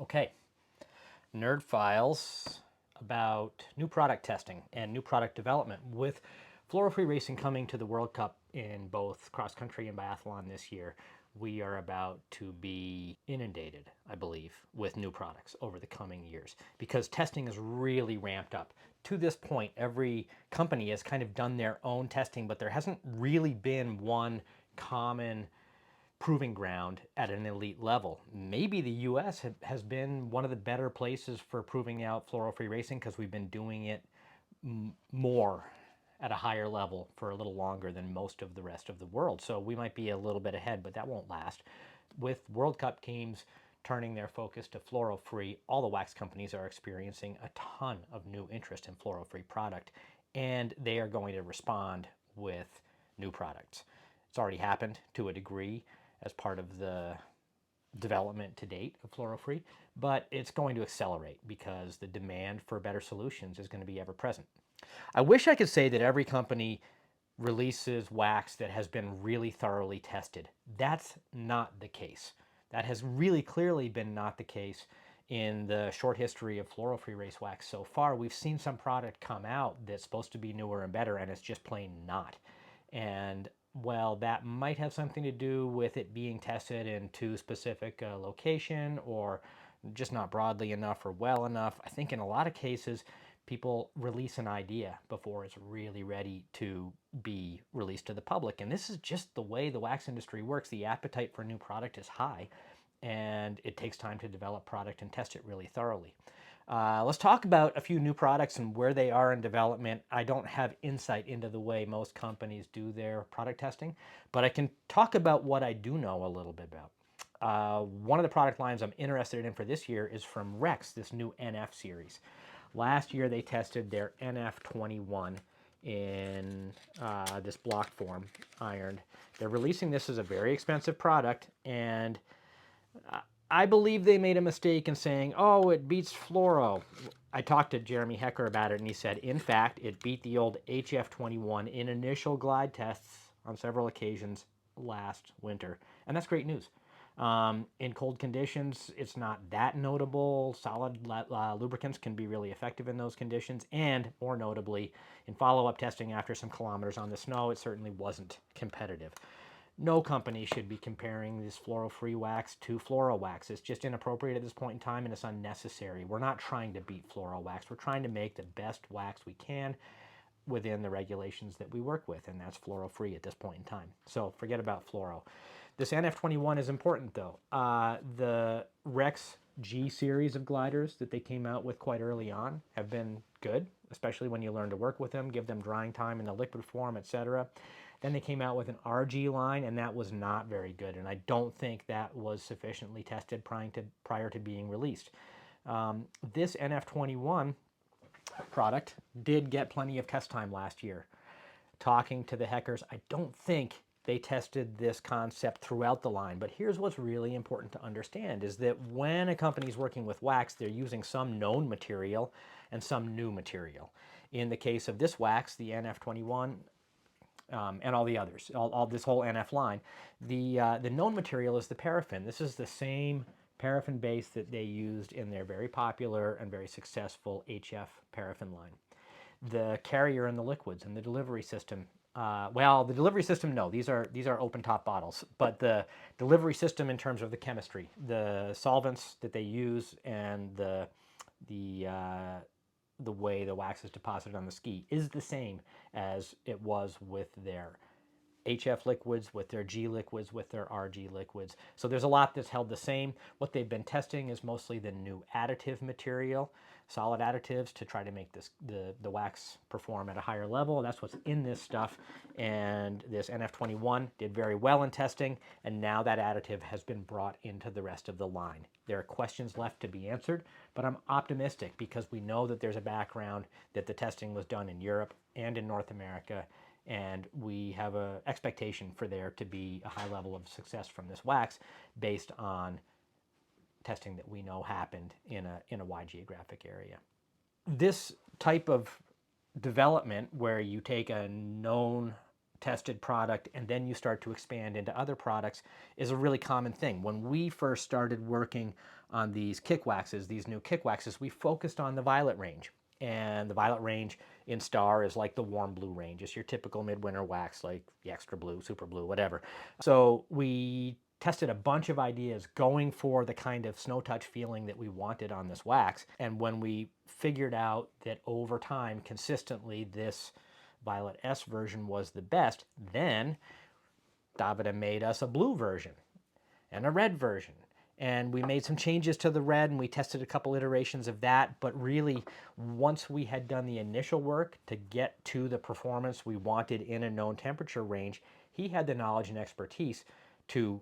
Okay, Nerd Files about new product testing and new product development. With fluoro-free racing coming to the World Cup in both cross country and biathlon this year, we are about to be inundated, I believe, with new products over the coming years because testing is really ramped up. To this point, every company has kind of done their own testing, but there hasn't really been one common proving ground at an elite level. Maybe the US has been one of the better places for proving out fluoro-free racing because we've been doing it more at a higher level for a little longer than most of the rest of the world. So we might be a little bit ahead, but that won't last. With World Cup teams turning their focus to fluoro-free, all the wax companies are experiencing a ton of new interest in fluoro-free product, and they are going to respond with new products. It's already happened to a degree as part of the development to date of fluoro-free, but it's going to accelerate because the demand for better solutions is going to be ever present. I wish I could say that every company releases wax that has been really thoroughly tested. That's not the case. That has really clearly been not the case in the short history of fluoro-free race wax so far. We've seen some product come out that's supposed to be newer and better, and it's just plain not. And well, that might have something to do with it being tested in too specific location or just not broadly enough or well enough. I think in a lot of cases, people release an idea before it's really ready to be released to the public. And this is just the way the wax industry works. The appetite for new product is high, and it takes time to develop product and test it really thoroughly. Let's talk about a few new products and where they are in development. I don't have insight into the way most companies do their product testing, but I can talk about what I do know a little bit about. One of the product lines I'm interested in for this year is from Rex, this new NF series. Last year they tested their NF21 in this block form, ironed. They're releasing this as a very expensive product, and I believe they made a mistake in saying, oh, it beats fluoro. I talked to Jeremy Hecker about it, and he said, in fact, it beat the old HF21 in initial glide tests on several occasions last winter. And that's great news. In cold conditions, it's not that notable. Solid lubricants can be really effective in those conditions. And more notably, in follow-up testing after some kilometers on the snow, it certainly wasn't competitive. No company should be comparing this fluoro-free wax to fluoro wax. It's just inappropriate at this point in time, and it's unnecessary. We're not trying to beat fluoro wax. We're trying to make the best wax we can within the regulations that we work with, and that's fluoro-free at this point in time. So forget about fluoro. This NF21 is important, though. The Rex G series of gliders that they came out with quite early on have been good, especially when you learn to work with them, give them drying time in the liquid form, etc. Then they came out with an RG line, and that was not very good. And I don't think that was sufficiently tested prior to being released. This NF21 product did get plenty of test time last year. Talking to the Heckers, I don't think they tested this concept throughout the line. But here's what's really important to understand is that when a company's working with wax, they're using some known material and some new material. In the case of this wax, the NF21, and all the others, all this whole NF line. The known material is the paraffin. This is the same paraffin base that they used in their very popular and very successful HF paraffin line. The carrier and the liquids and the delivery system. Well, the delivery system, no, these are open top bottles, but the delivery system in terms of the chemistry, the solvents that they use, and the way the wax is deposited on the ski is the same as it was with their HF liquids, with their G liquids, with their RG liquids. So there's a lot that's held the same. What they've been testing is mostly the new additive material, solid additives, to try to make the wax perform at a higher level. That's what's in this stuff. And this NF21 did very well in testing, and now that additive has been brought into the rest of the line. There are questions left to be answered, but I'm optimistic because we know that there's a background that the testing was done in Europe and in North America, and we have an expectation for there to be a high level of success from this wax based on testing that we know happened in a wide geographic area. This type of development where you take a known tested product and then you start to expand into other products is a really common thing. When we first started working on these kick waxes, these new kick waxes, we focused on the violet range. And the violet range in Star is like the warm blue range. It's your typical midwinter wax, like the extra blue, super blue, whatever. So we tested a bunch of ideas going for the kind of snow touch feeling that we wanted on this wax. And when we figured out that over time, consistently, this Violet S version was the best, then Davida made us a blue version and a red version. And we made some changes to the red and we tested a couple iterations of that. But really, once we had done the initial work to get to the performance we wanted in a known temperature range, he had the knowledge and expertise to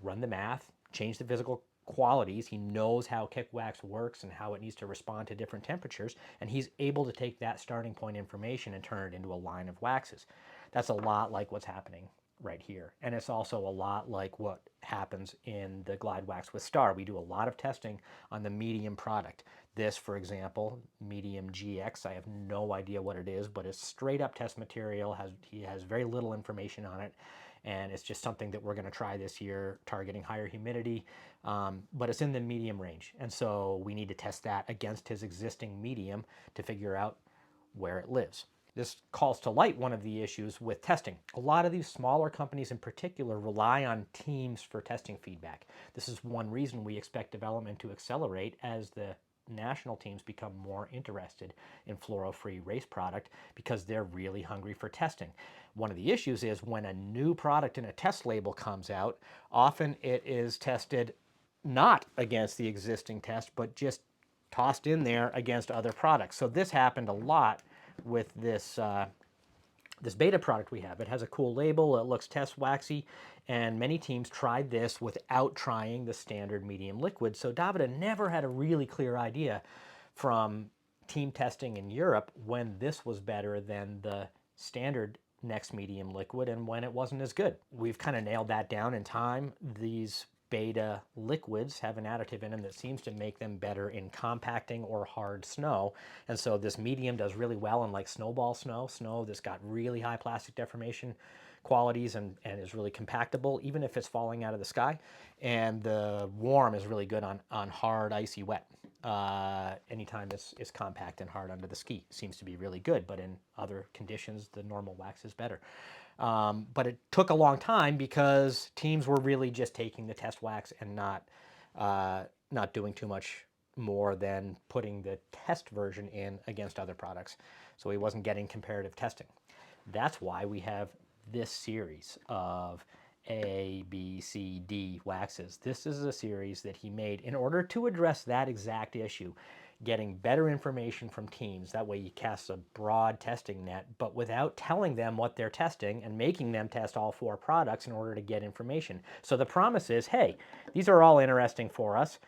run the math, change the physical qualities. He knows how kick wax works and how it needs to respond to different temperatures. And he's able to take that starting point information and turn it into a line of waxes. That's a lot like what's happening right here. And it's also a lot like what happens in the Glide Wax with Star. We do a lot of testing on the medium product. This, for example, medium GX, I have no idea what it is, but it's straight up test material. He has very little information on it. And it's just something that we're going to try this year, targeting higher humidity, but it's in the medium range. And so we need to test that against his existing medium to figure out where it lives. This calls to light one of the issues with testing. A lot of these smaller companies in particular rely on teams for testing feedback. This is one reason we expect development to accelerate as the national teams become more interested in fluoro-free race product because they're really hungry for testing. One of the issues is when a new product in a test label comes out, often it is tested not against the existing test, but just tossed in there against other products. So this happened a lot with this this beta product we have. It has a cool label, it looks test waxy, and many teams tried this without trying the standard medium liquid. So Davida never had a really clear idea from team testing in Europe when this was better than the standard next medium liquid and when it wasn't as good. We've kind of nailed that down in time. These beta liquids have an additive in them that seems to make them better in compacting or hard snow. And so this medium does really well in like snowball snow that's got really high plastic deformation qualities and is really compactable, even if it's falling out of the sky. And the warm is really good on hard, icy wet. Anytime it's compact and hard under the ski. Seems to be really good, but in other conditions, the normal wax is better. But it took a long time because teams were really just taking the test wax and not doing too much more than putting the test version in against other products. So he wasn't getting comparative testing. That's why we have this series of A, B, C, D waxes. This is a series that he made in order to address that exact issue, getting better information from teams. That way he casts a broad testing net, but without telling them what they're testing and making them test all 4 products in order to get information. So the promise is, hey, these are all interesting for us.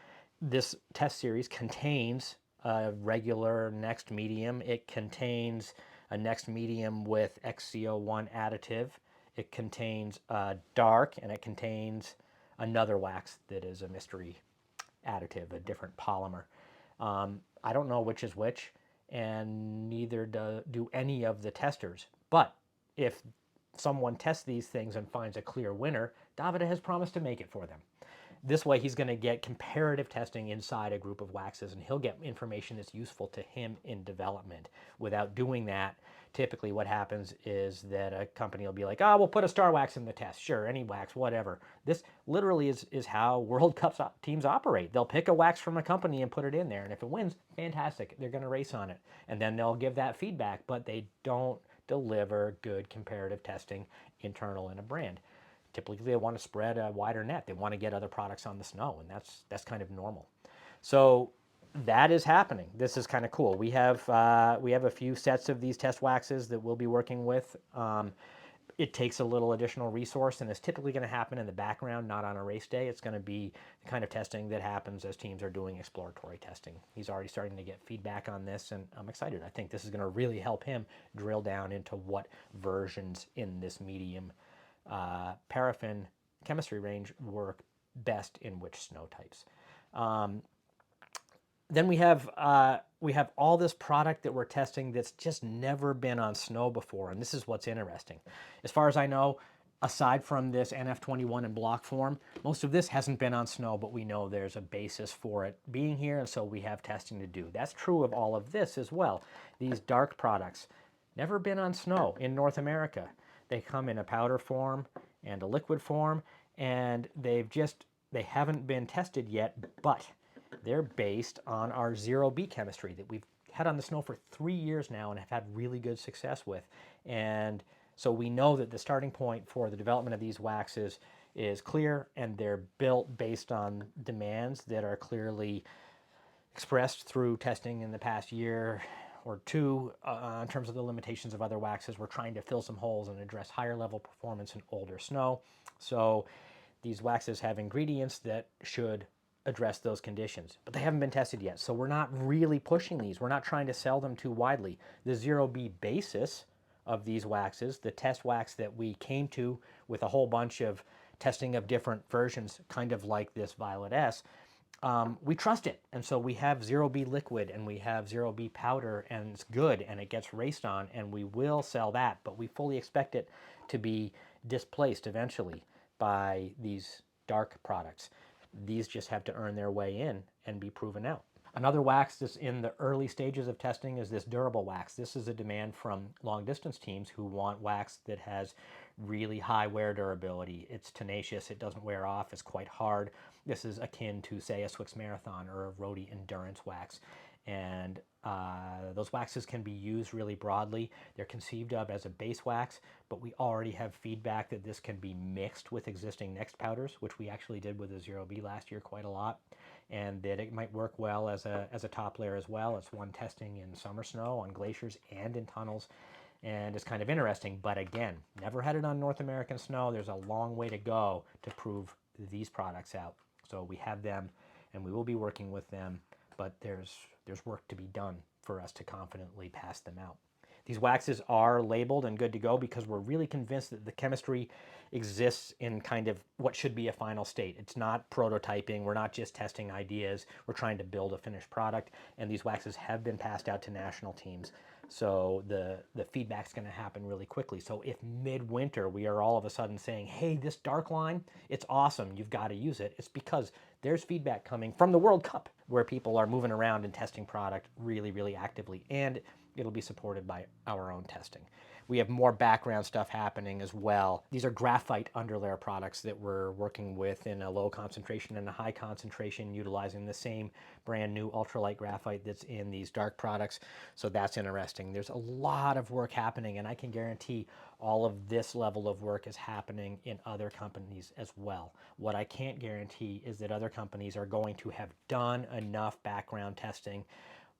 This test series contains a regular next medium. It contains a next medium with XCO1 additive. It contains a dark, and it contains another wax that is a mystery additive, a different polymer. I don't know which is which, and neither do any of the testers. But if someone tests these things and finds a clear winner, Davida has promised to make it for them. This way he's going to get comparative testing inside a group of waxes, and he'll get information that's useful to him in development. Without doing that, typically what happens is that a company will be like, oh, we'll put a star wax in the test. Sure, any wax, whatever. This literally is how World Cup teams operate. They'll pick a wax from a company and put it in there, and if it wins, fantastic. They're going to race on it. And then they'll give that feedback, but they don't deliver good comparative testing internal in a brand. Typically, they want to spread a wider net. They want to get other products on the snow, and that's kind of normal. So that is happening. This is kind of cool. We have a few sets of these test waxes that we'll be working with. It takes a little additional resource, and it's typically going to happen in the background, not on a race day. It's going to be the kind of testing that happens as teams are doing exploratory testing. He's already starting to get feedback on this, and I'm excited. I think this is going to really help him drill down into what versions in this medium paraffin chemistry range work best in which snow types. Then we have all this product that we're testing that's just never been on snow before, and this is what's interesting. As far as I know, aside from this NF21 in block form, most of this hasn't been on snow, but we know there's a basis for it being here, and so we have testing to do. That's true of all of this as well. These dark products, never been on snow in North America. They come in a powder form and a liquid form, and they haven't been tested yet, but they're based on our 0B chemistry that we've had on the snow for 3 years now and have had really good success with. And so we know that the starting point for the development of these waxes is clear, and they're built based on demands that are clearly expressed through testing in the past year or two in terms of the limitations of other waxes. We're trying to fill some holes and address higher level performance in older snow. So these waxes have ingredients that should address those conditions, but they haven't been tested yet. So we're not really pushing these. We're not trying to sell them too widely. The 0B basis of these waxes, the test wax that we came to with a whole bunch of testing of different versions, kind of like this Violet S, we trust it. And so we have 0B liquid and we have 0B powder, and it's good and it gets raced on, and we will sell that, but we fully expect it to be displaced eventually by these dark products. These just have to earn their way in and be proven out. Another wax that's in the early stages of testing is this durable wax. This is a demand from long distance teams who want wax that has really high wear durability. It's tenacious, it doesn't wear off, it's quite hard. This is akin to, say, a Swiss Marathon or a roadie endurance wax. And those waxes can be used really broadly. They're conceived of as a base wax, but we already have feedback that this can be mixed with existing next powders, which we actually did with the 0B last year quite a lot, and that it might work well as a top layer as well. It's one testing in summer snow, on glaciers, and in tunnels, and it's kind of interesting. But again, never had it on North American snow. There's a long way to go to prove these products out. So we have them, and we will be working with them, but there's work to be done for us to confidently pass them out. These waxes are labeled and good to go because we're really convinced that the chemistry exists in kind of what should be a final state. It's not prototyping. We're not just testing ideas. We're trying to build a finished product, and these waxes have been passed out to national teams. So the feedback's going to happen really quickly. So if midwinter we are all of a sudden saying, hey, this dark line, it's awesome, you've got to use it, it's because there's feedback coming from the World Cup where people are moving around and testing product really, really actively, and it'll be supported by our own testing. We have more background stuff happening as well. These are graphite underlayer products that we're working with in a low concentration and a high concentration, utilizing the same brand new ultralight graphite that's in these dark products. So that's interesting. There's a lot of work happening, and I can guarantee all of this level of work is happening in other companies as well. What I can't guarantee is that other companies are going to have done enough background testing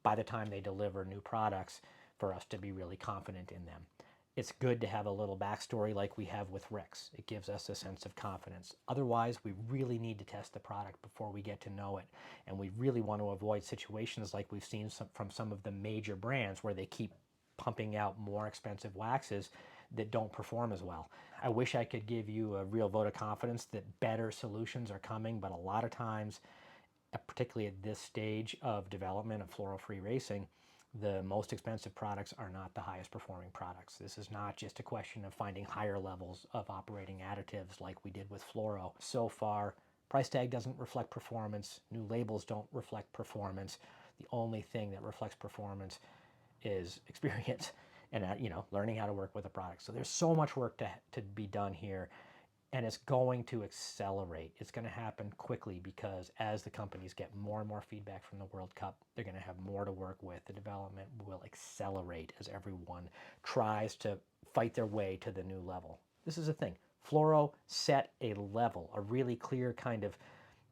by the time they deliver new products for us to be really confident in them. It's good to have a little backstory like we have with Rex. It gives us a sense of confidence. Otherwise, we really need to test the product before we get to know it. And we really want to avoid situations like we've seen from some of the major brands where they keep pumping out more expensive waxes that don't perform as well. I wish I could give you a real vote of confidence that better solutions are coming, but a lot of times, particularly at this stage of development of fluoro-free racing, the most expensive products are not the highest performing products. This is not just a question of finding higher levels of operating additives like we did with fluoro. So far, price tag doesn't reflect performance. New labels don't reflect performance. The only thing that reflects performance is experience and learning how to work with a product. So there's so much work to be done here, and it's going to accelerate. It's going to happen quickly because as the companies get more and more feedback from the World Cup, they're going to have more to work with. The development will accelerate as everyone tries to fight their way to the new level. This is the thing. Fluoro set a level, a really clear kind of,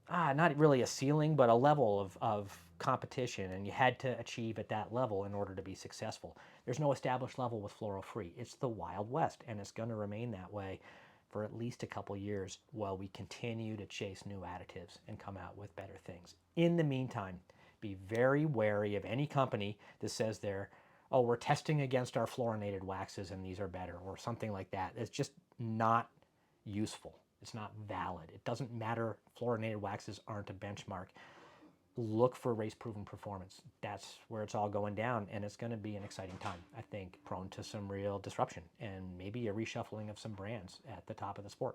not really a ceiling, but a level of competition, and you had to achieve at that level in order to be successful. There's no established level with fluoro-free. It's the Wild West, and it's going to remain that way for at least a couple years while we continue to chase new additives and come out with better things. In the meantime, be very wary of any company that says we're testing against our fluorinated waxes and these are better, or something like that. It's just not useful. It's not valid. It doesn't matter. Fluorinated waxes aren't a benchmark. look for race-proven performance. That's where it's all going down, and it's going to be an exciting time, I think, prone to some real disruption and maybe a reshuffling of some brands at the top of the sport.